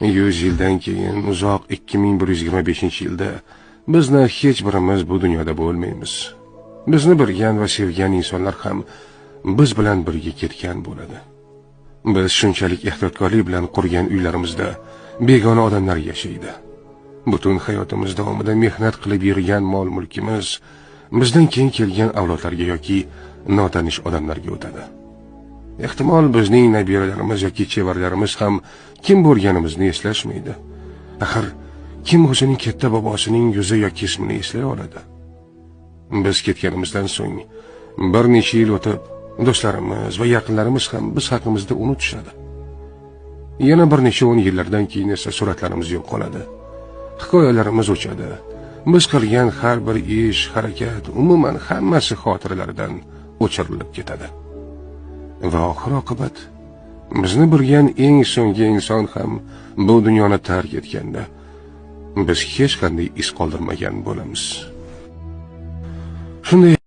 100 yildan keyin uzoq 2125-yilda bizni hech birimiz bu dunyoda bo'lmaymiz. Bizni bilgan va sevgan insonlar ham biz bilan birga ketgan bo'ladi. Biz shunchalik ehtiyotkorlik bilan qurgan uylarimizda begona odamlar yashaydi. Butun hayotimiz davomida mehnat qilib yig'gan mol-mulkimiz bizdan keyin kelgan avlodlarga yoki notanish odamlarga o'tadi. Ehtimol bizning nabiralarimiz yoki chevarlarimiz ham kim bo'lganimizni eslashmaydi. Axir kim o'zining katta bobosining yuzi yoki ismini eslay oladi? Biz ketganimizdan so'ng bir necha yil o'tib, do'stlarimiz va yaqinlarimiz ham biz haqimizda unutishadi. Yana bir necha 10 yillardan keyin esa suratlarimiz yo'q qoladi. Hikoyalarimiz o'chadi. Biz qilgan har bir ish, harakat, umuman hammasi xotiralardan o'chirilib ketadi. Va oxir-oqibat bizni bilgan eng so'nggi inson ham bu dunyoni tark etganda biz hech qanday iz qoldirmagan bo'lamiz. Shunday